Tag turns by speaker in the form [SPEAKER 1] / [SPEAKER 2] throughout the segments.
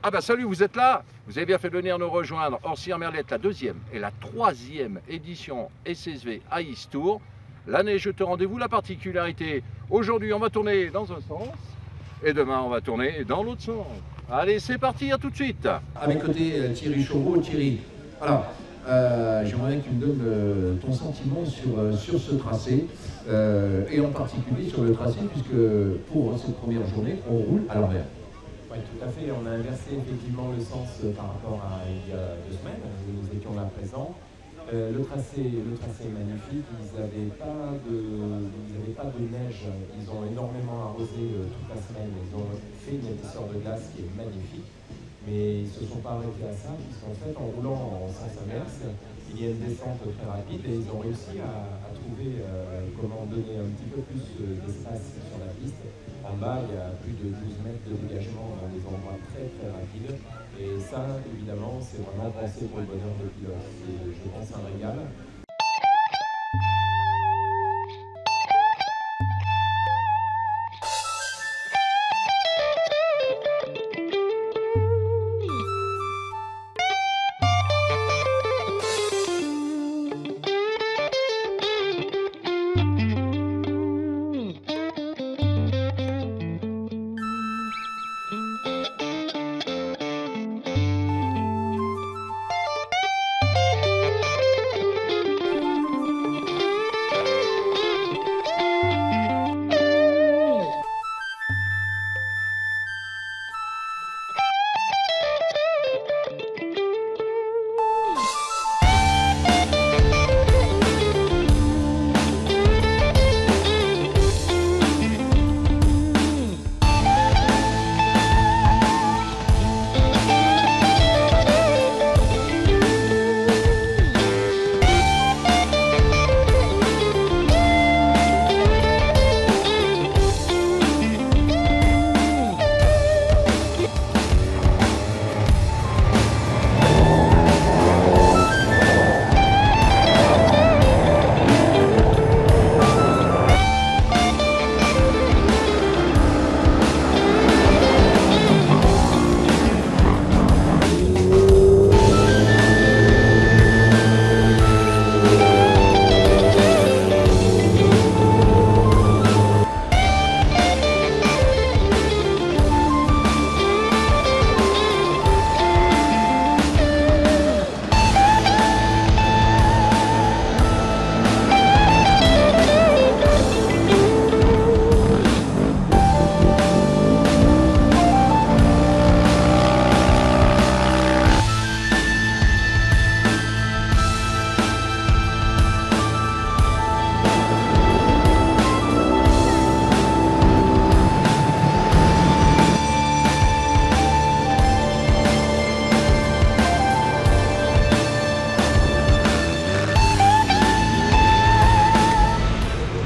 [SPEAKER 1] Ah bah salut, vous êtes là? Vous avez bien fait de venir nous rejoindre. Orsières-Merlette, la deuxième et la troisième édition SSV à Tour. L'année, je te rendez-vous. La particularité, aujourd'hui, on va tourner dans un sens et demain, on va tourner dans l'autre sens. Allez, c'est parti, à tout de suite.
[SPEAKER 2] À mes côtés, Thierry Chauveau. Thierry, alors, j'aimerais bien que tu me donnes ton sentiment sur ce tracé, et en particulier sur le tracé, puisque pour cette première journée, on roule à l'envers.
[SPEAKER 3] Oui, tout à fait. On a inversé effectivement le sens par rapport à il y a 2 semaines où nous étions là présents. Le tracé est magnifique. Ils n'avaient pas de neige. Ils ont énormément arrosé toute la semaine. Ils ont fait une épaisseur de glace qui est magnifique. Mais ils ne se sont pas arrêtés à ça, puisqu'en fait, en roulant en sens inverse, il y a une descente très rapide et ils ont réussi à trouver comment donner un petit peu plus d'espace sur la piste. En bas, il y a plus de 12 mètres de dégagement dans des endroits très très rapides. Et ça, évidemment, c'est vraiment pensé pour le bonheur de pilote. C'est, je pense, un régal.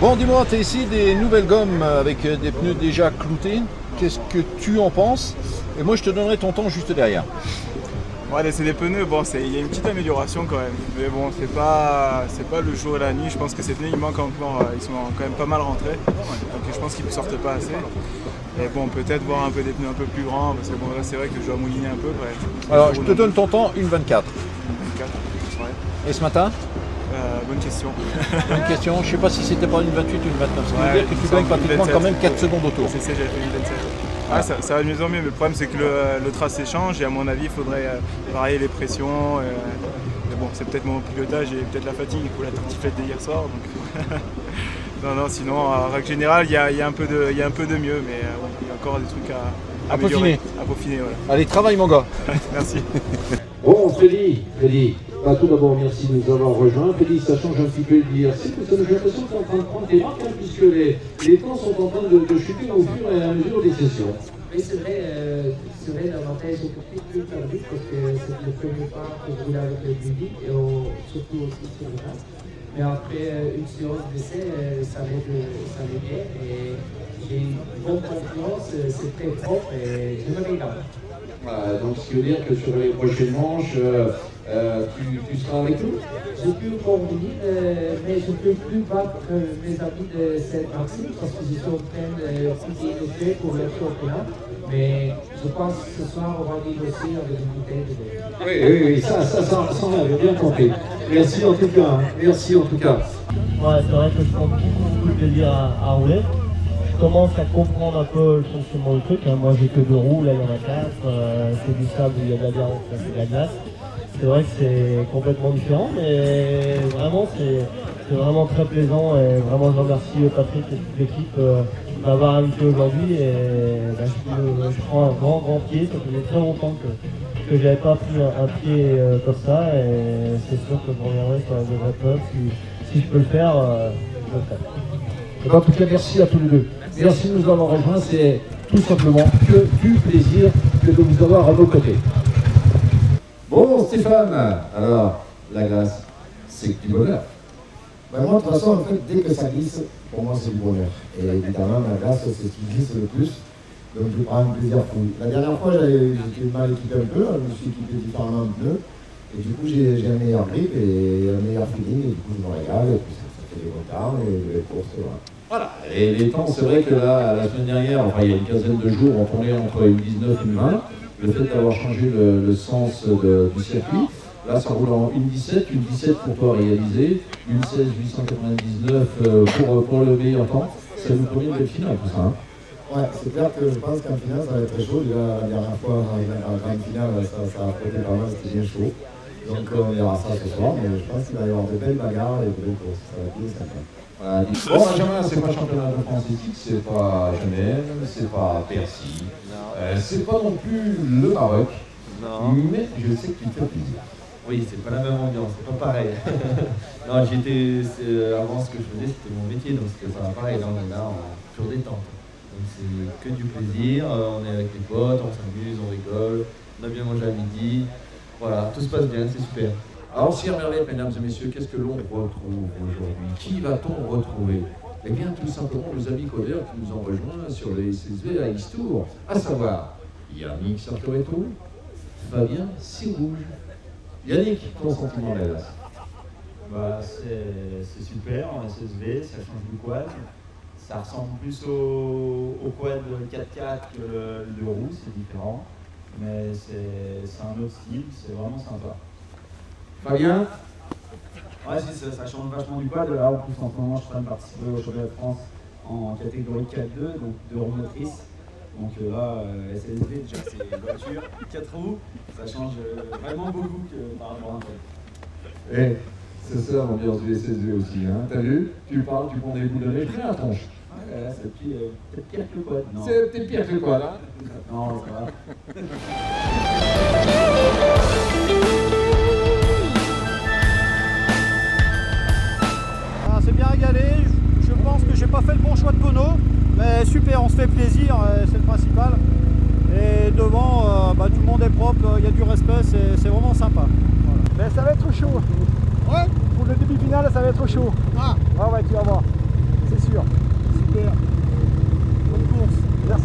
[SPEAKER 4] Bon, dis-moi, tu as ici des nouvelles gommes avec des pneus déjà cloutés. Qu'est-ce que tu en penses? Et moi, je te donnerai ton temps juste derrière.
[SPEAKER 5] Ouais, c'est des pneus, bon, il y a une petite amélioration quand même. Mais bon, c'est pas le jour et la nuit. Je pense que ces pneus, ils manquent encore, ils sont quand même pas mal rentrés. Donc je pense qu'ils ne sortent pas assez. Et bon, peut-être voir un peu des pneus un peu plus grands, parce que bon, là, c'est vrai que je dois mouliner un peu.
[SPEAKER 4] Alors, je te donne ton temps, une 24.
[SPEAKER 5] 24, ouais.
[SPEAKER 4] Et ce matin?
[SPEAKER 5] Bonne question.
[SPEAKER 4] Bonne question. Je ne sais pas si c'était pas une 28 ou une 29. Ça veut dire que tu gagnes pratiquement quand même 4 secondes au tour.
[SPEAKER 5] C'est ça, j'avais fait une 27. Ah, ça va de mieux en mieux, mais le problème c'est que le tracé change et à mon avis il faudrait varier les pressions. Mais bon, c'est peut-être mon pilotage et peut-être la fatigue ou la tartiflette d'hier soir. Donc... non, sinon en règle générale il y a un peu de mieux, mais bon, il y a encore des trucs à
[SPEAKER 4] peaufiner.
[SPEAKER 5] À peaufiner, voilà.
[SPEAKER 4] Allez, travaille mon gars.
[SPEAKER 5] Merci.
[SPEAKER 2] Bon, Freddy, tout d'abord, merci de nous avoir rejoints. Freddy, ça change un petit peu de l'IRC, parce que j'ai l'impression qu'on est en train de prendre des marques, puisque les temps sont en train de chuter au fur et à mesure des sessions.
[SPEAKER 6] Oui, c'est vrai, l'avantage est plus perdu, parce que c'est le premier pas pour rouler avec le Buddy, et surtout aussi sur le reste. Mais après une séance d'essai, ça m'aide bien, et j'ai une bonne confiance, c'est très propre, et je me régale.
[SPEAKER 2] Voilà, donc ce qui veut dire que sur les prochaines manches, tu seras avec nous?
[SPEAKER 6] Je peux convenir, mais je ne peux plus battre mes amis de cette maxime parce que je suis en train de quitter le fait pour le championnat. Mais je pense que ce soir, on va négocier avec une bouteille de verre.
[SPEAKER 2] Oui, ça on avait bien compris. Merci en tout cas. Hein. Merci en tout cas.
[SPEAKER 7] Ouais, c'est vrai que je prends beaucoup de plaisir à rouler. Je commence à comprendre un peu le fonctionnement du truc. Hein. Moi, j'ai que 2 roues, là il y en a 4. C'est du sable, il y a de la bière, ça c'est de la glace. C'est vrai que c'est complètement différent, mais vraiment c'est vraiment très plaisant et vraiment je remercie Patrick et toute l'équipe d'avoir invité aujourd'hui et je prends un grand pied, ça faisait très longtemps que j'avais pas pris un pied comme ça et c'est sûr que je reviendrai sur la vraie preuve si je peux le faire, je le ferai.
[SPEAKER 2] En tout cas, merci à tous les deux. Merci de nous avoir rejoints, c'est tout simplement que du plaisir que de vous avoir à vos côtés. Bon Stéphane, alors la glace, c'est du bonheur.
[SPEAKER 8] Ben moi de toute façon, en fait, dès que ça glisse, pour moi c'est du bonheur. Et évidemment, la glace, c'est ce qui glisse le plus. Donc je prends un plaisir fou. La dernière fois, j'étais mal équipé un peu, je me suis équipé différemment de pneus. Et du coup, j'ai un meilleur grip et un meilleur feeling, et du coup, je me régale, et puis ça fait des bons temps, et les courses, voilà.
[SPEAKER 2] Voilà, et les temps, c'est vrai que là, la semaine dernière, enfin il y a une quinzaine de jours, on tournait entre une 19 et une 20. Le fait d'avoir changé le sens du circuit, là ça roule en une 17 pour toi réalisée, une 16 899 pour le meilleur temps, ça nous permet d'être final tout ça. Hein.
[SPEAKER 8] Ouais, c'est clair que je pense qu'en finale ça va être très chaud. Déjà la dernière fois en grande finale ça a frotté pas mal, c'était bien chaud. Donc on verra ça ce soir, mais je pense qu'il va y avoir de belles bagarres et de belles courses, ça va être bien sympa.
[SPEAKER 2] Voilà. Bon, Benjamin, c'est pas championnat de France éthique, c'est pas Genève, c'est pas Percy, c'est pas non plus le Maroc, mais je sais que tu te fais plaisir.
[SPEAKER 9] Oui, c'est pas la même ambiance, c'est pas pareil. Non, avant ce que je faisais, c'était mon métier, donc c'était pas pareil. Là, on est là en pure détente. Donc c'est que du plaisir, on est avec les potes, on s'amuse, on rigole, on a bien mangé à midi. Voilà, tout se passe bien, c'est super.
[SPEAKER 2] Alors, Sir Merlet, mesdames et messieurs, qu'est-ce que l'on retrouve aujourd'hui? Qui va-t-on retrouver? Eh bien, tout simplement, nos amis codeurs qui nous ont rejoints sur les SSV à Istour, à savoir Yannick Sartoretto, Fabien Sirouge. Yannick, ton sentiment là?
[SPEAKER 10] Bah, c'est super en SSV, ça change du quad. Ça ressemble plus au quad 4x4 que le 2 roues, c'est différent. Mais c'est un autre style, c'est vraiment sympa.
[SPEAKER 2] Fabien?
[SPEAKER 10] Ouais, ça change vachement du quad. Là, en plus, en ce moment, je suis en train de participer au championnat de France en catégorie 4-2, donc 2 roues motrices. Donc là, SSV, déjà, c'est voiture, 4 roues, ça change vraiment beaucoup par rapport à un quad.
[SPEAKER 2] Eh, c'est ça l'ambiance du SSV aussi, hein. T'as vu? Tu parles, tu prends des bouts de neige, fais la tronche.
[SPEAKER 10] Ouais, c'est peut-être pire que le quad.
[SPEAKER 2] C'est peut-être pire que le quad, hein.
[SPEAKER 10] Non, ça va.
[SPEAKER 11] C'est bien régalé, je pense que j'ai pas fait le bon choix de pono, mais super, on se fait plaisir, c'est le principal. Et devant, tout le monde est propre, il y a du respect, c'est vraiment sympa. Voilà. Mais ça va être chaud. Ouais. Pour le demi-finale, ça va être chaud. Ah ouais, tu vas voir, c'est sûr. Super. Bonne course, merci.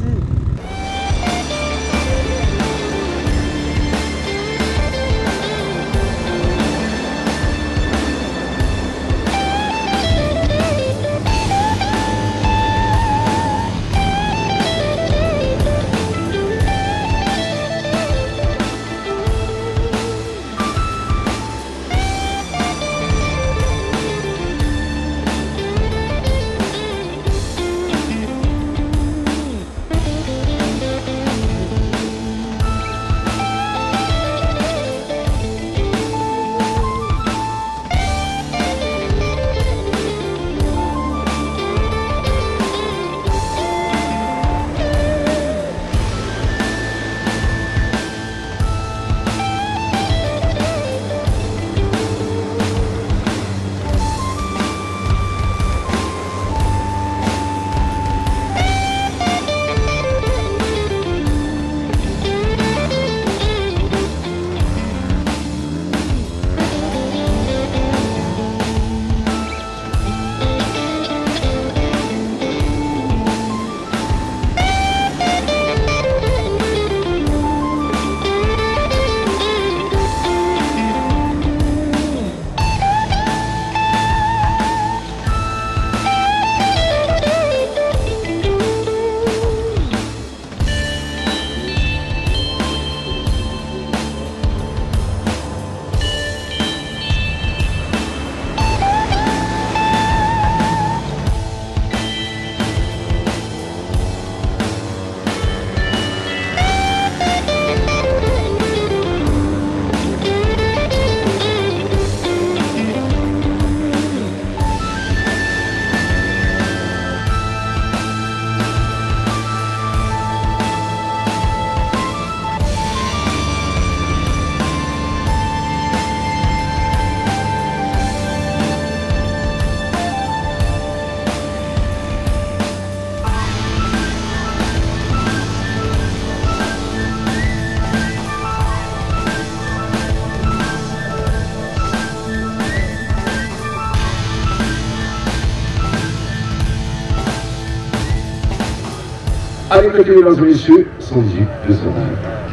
[SPEAKER 2] Allez, mesdames et messieurs, 118, 218.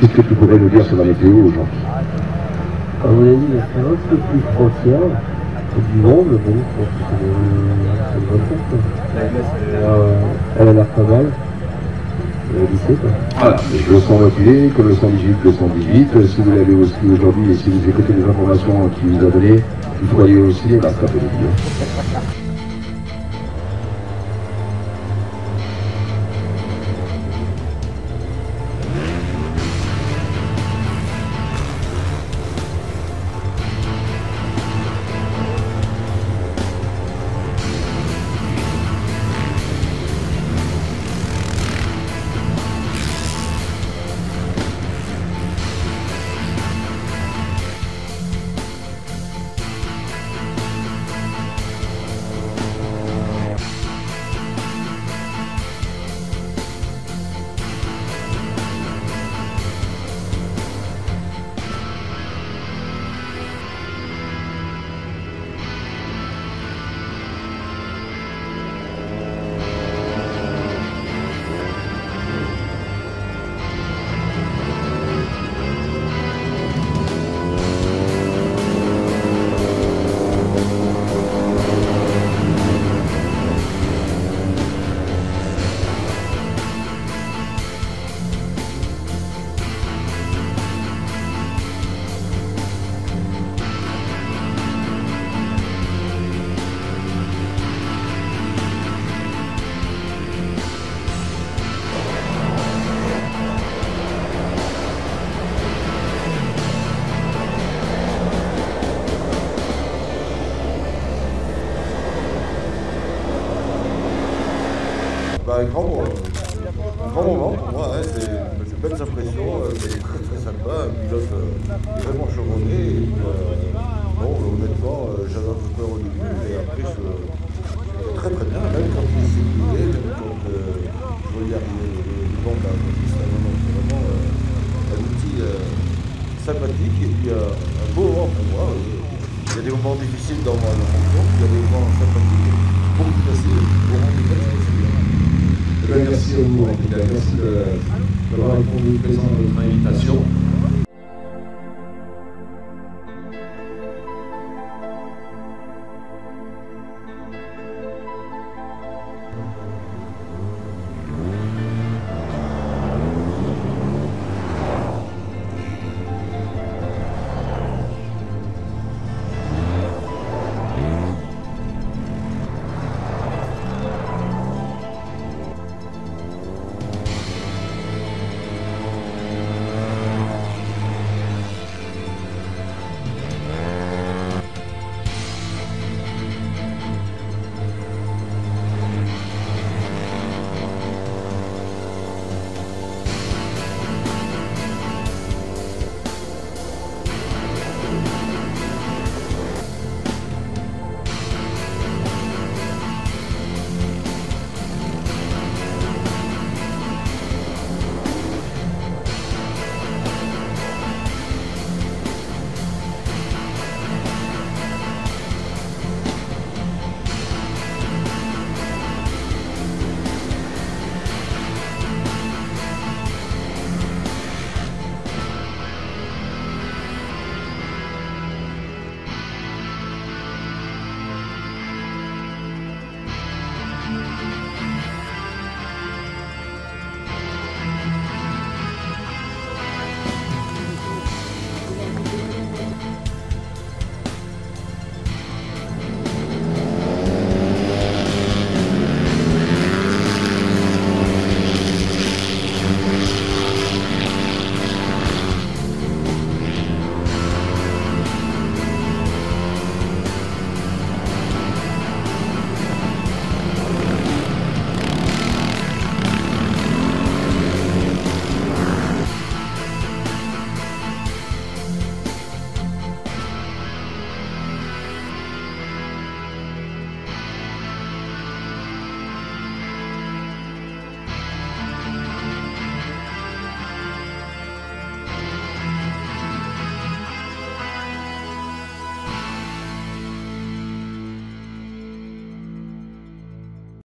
[SPEAKER 2] Qu'est-ce que tu pourrais nous dire sur la météo aujourd'hui?
[SPEAKER 7] Comme vous l'avez dit, c'est un peu plus frontière. C'est du vent, mais bon, je pense que c'est une bonne chose. Elle a l'air pas mal.
[SPEAKER 2] Voilà, le 128 comme le 118, le 118. Si vous l'avez aussi aujourd'hui et si vous écoutez les informations qu'il vous a données, vous voyez aussi la stratégie.
[SPEAKER 12] Un grand moment pour moi, hein, c'est de belles impressions, c'est très sympa, un pilote vraiment chevronné. Et, bon, honnêtement, j'avais un peu peur au début, mais après, très bien, même quand il s'est plié, même quand je voyais arriver le monde à la piste, c'est vraiment un outil sympathique et puis un beau moment pour moi. Il y a des moments difficiles dans ma fonction, il y a des moments sympathiques, beaucoup plus faciles, beaucoup plus faciles.
[SPEAKER 2] Merci à vous, en tout cas. Merci d'avoir répondu présent à notre invitation.